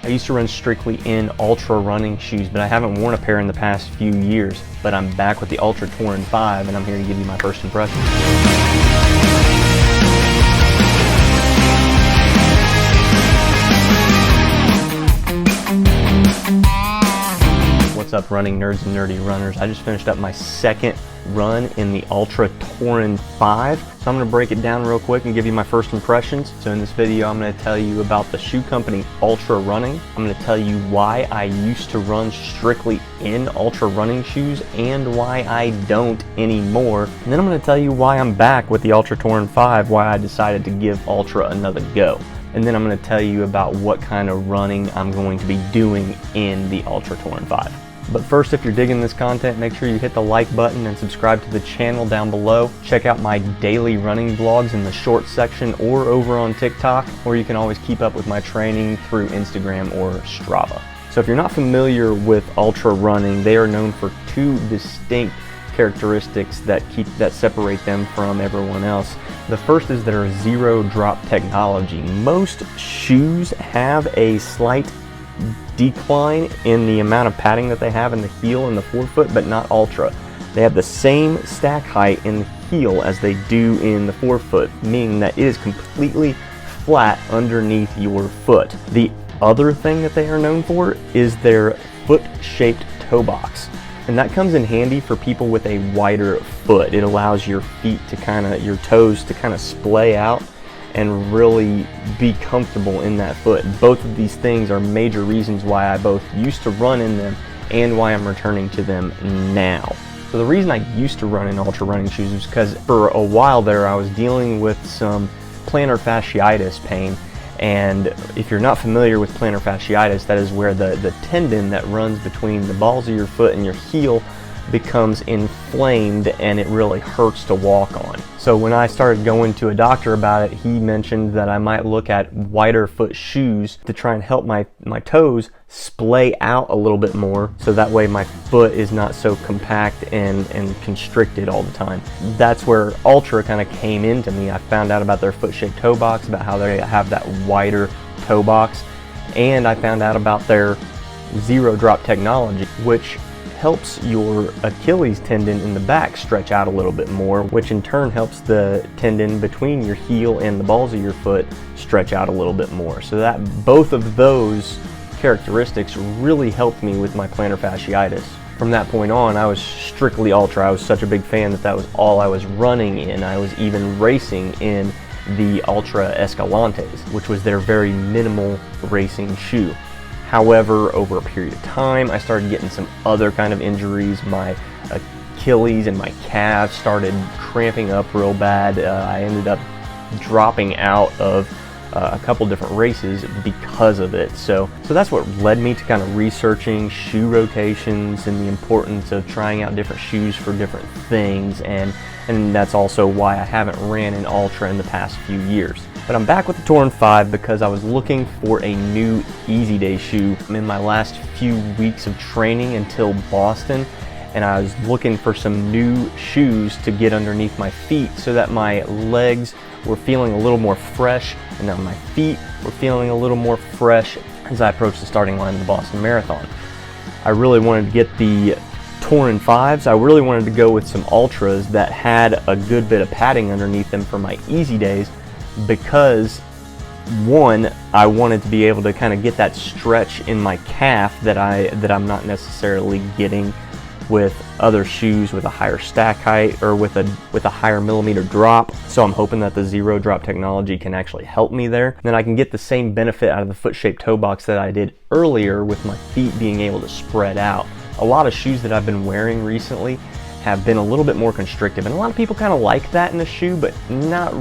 I used to run strictly in Altra running shoes, but I haven't worn a pair in the past few years. But I'm back with the Altra Torin 5, and I'm here to give you my first impressions. What's up, running nerds and nerdy runners? I just finished up my second run in the Altra Torin 5. So I'm going to break it down real quick and give you my first impressions. So in this video, I'm going to tell you about the shoe company Altra Running. I'm going to tell you why I used to run strictly in Altra running shoes and why I don't anymore. And then I'm going to tell you why I'm back with the Altra Torin 5, why I decided to give Altra another go. And then I'm going to tell you about what kind of running I'm going to be doing in the Altra Torin 5. But first, if you're digging this content, make sure you hit the like button and subscribe to the channel down below. Check out my daily running vlogs in the shorts section or over on TikTok, or you can always keep up with my training through Instagram or Strava. So if you're not familiar with Altra Running, they are known for two distinct characteristics that separate them from everyone else. The first is their zero drop technology. Most shoes have a slight decline in the amount of padding that they have in the heel and the forefoot, but not Altra. They have the same stack height in the heel as they do in the forefoot, meaning that it is completely flat underneath your foot. The other thing that they are known for is their foot-shaped toe box. And that comes in handy for people with a wider foot. It allows your feet to your toes to kind of splay out and really be comfortable in that foot. Both of these things are major reasons why I both used to run in them and why I'm returning to them now. So the reason I used to run in Altra running shoes is because for a while there I was dealing with some plantar fasciitis pain. And if you're not familiar with plantar fasciitis, that is where the tendon that runs between the balls of your foot and your heel becomes inflamed and it really hurts to walk on. So when I started going to a doctor about it, he mentioned that I might look at wider foot shoes to try and help my toes splay out a little bit more, so that way my foot is not so compact and constricted all the time. That's where Altra kind of came into me. I found out about their foot-shaped toe box, about how they have that wider toe box, and I found out about their zero drop technology, which helps your Achilles tendon in the back stretch out a little bit more, which in turn helps the tendon between your heel and the balls of your foot stretch out a little bit more. So that both of those characteristics really helped me with my plantar fasciitis. From that point on, I was strictly Altra. I was such a big fan that was all I was running in. I was even racing in the Altra Escalantes, which was their very minimal racing shoe. However, over a period of time, I started getting some other kind of injuries. My Achilles and my calves started cramping up real bad. I ended up dropping out of a couple different races because of it. So that's what led me to kind of researching shoe rotations and the importance of trying out different shoes for different things. And that's also why I haven't ran in Altra in the past few years. But I'm back with the Torin 5 because I was looking for a new Easy Day shoe. I'm in my last few weeks of training until Boston, and I was looking for some new shoes to get underneath my feet so that my legs were feeling a little more fresh and that my feet were feeling a little more fresh as I approached the starting line of the Boston Marathon. I really wanted to get the Torin 5s. I really wanted to go with some Altras that had a good bit of padding underneath them for my Easy Days, because one, I wanted to be able to kind of get that stretch in my calf that I'm not necessarily getting with other shoes with a higher stack height or with a higher millimeter drop. So I'm hoping that the zero drop technology can actually help me there. Then I can get the same benefit out of the foot shaped toe box that I did earlier with my feet being able to spread out. A lot of shoes that I've been wearing recently have been a little bit more constrictive, and a lot of people kind of like that in a shoe, but not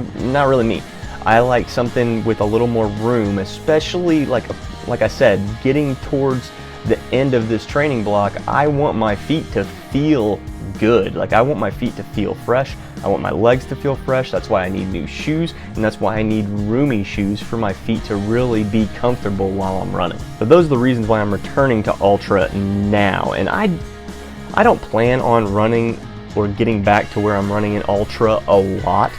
really me. I like something with a little more room, especially like I said, getting towards the end of this training block. I want my feet to feel good. Like, I want my feet to feel fresh. I want my legs to feel fresh. That's why I need new shoes, and that's why I need roomy shoes for my feet to really be comfortable while I'm running. So those are the reasons why I'm returning to Altra now. And I don't plan on running or getting back to where I'm running in Altra a lot.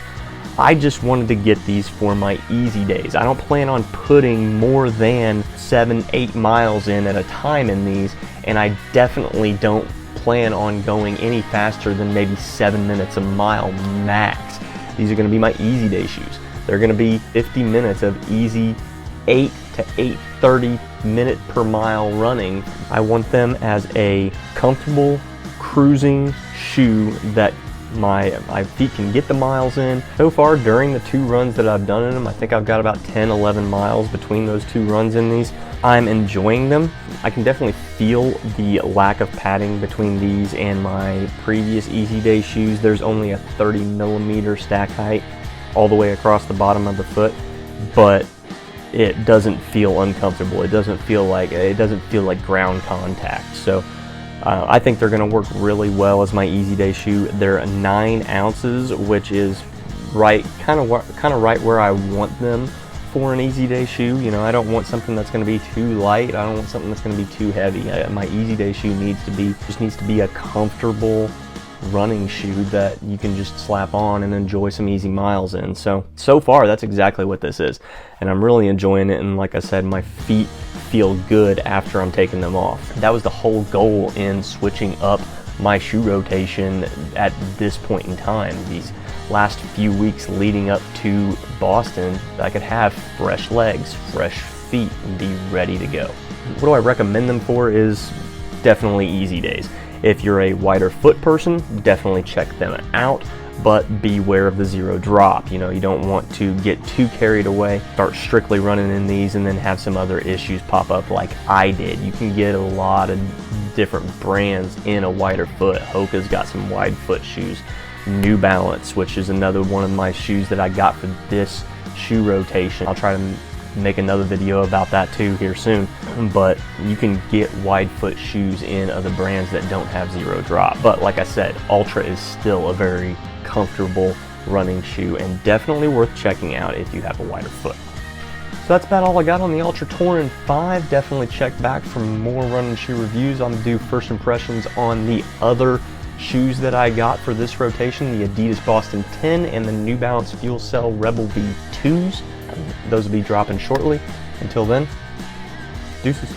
I just wanted to get these for my easy days. I don't plan on putting more than 7-8 miles in at a time in these, and I definitely don't plan on going any faster than maybe 7 minutes a mile max. These are going to be my easy day shoes. They're going to be 50 minutes of easy 8 to 8:30 minute per mile running. I want them as a comfortable cruising shoe that my feet can get the miles in. So far during the 2 runs that I've done in them, I think I've got about 10-11 miles between those 2 runs in these. I'm enjoying them. I can definitely feel the lack of padding between these and my previous easy day shoes. There's only a 30mm stack height all the way across the bottom of the foot, but it doesn't feel uncomfortable. It doesn't feel like ground contact. So I think they're going to work really well as my easy day shoe. They're 9 ounces, which is kind of right where I want them for an easy day shoe. You know, I don't want something that's going to be too light. I don't want something that's going to be too heavy. My easy day shoe needs to be a comfortable running shoe that you can just slap on and enjoy some easy miles in. So far that's exactly what this is, and I'm really enjoying it. And like I said, my feet feel good after I'm taking them off. That was the whole goal in switching up my shoe rotation at this point in time. These last few weeks leading up to Boston, I could have fresh legs, fresh feet, and be ready to go. What do I recommend them for is definitely easy days. If you're a wider foot person, definitely check them out, but beware of the zero drop. You know, you don't want to get too carried away, start strictly running in these and then have some other issues pop up like I did. You can get a lot of different brands in a wider foot. Hoka's got some wide foot shoes. New Balance, which is another one of my shoes that I got for this shoe rotation. I'll try to make another video about that too here soon, but you can get wide foot shoes in other brands that don't have zero drop. But like I said, Altra is still a very comfortable running shoe and definitely worth checking out if you have a wider foot. So that's about all I got on the Altra Torin 5. Definitely check back for more running shoe reviews. I'm gonna do first impressions on the other shoes that I got for this rotation, the Adidas Boston 10 and the New Balance Fuel Cell Rebel V2s. Those will be dropping shortly. Until then, deuces.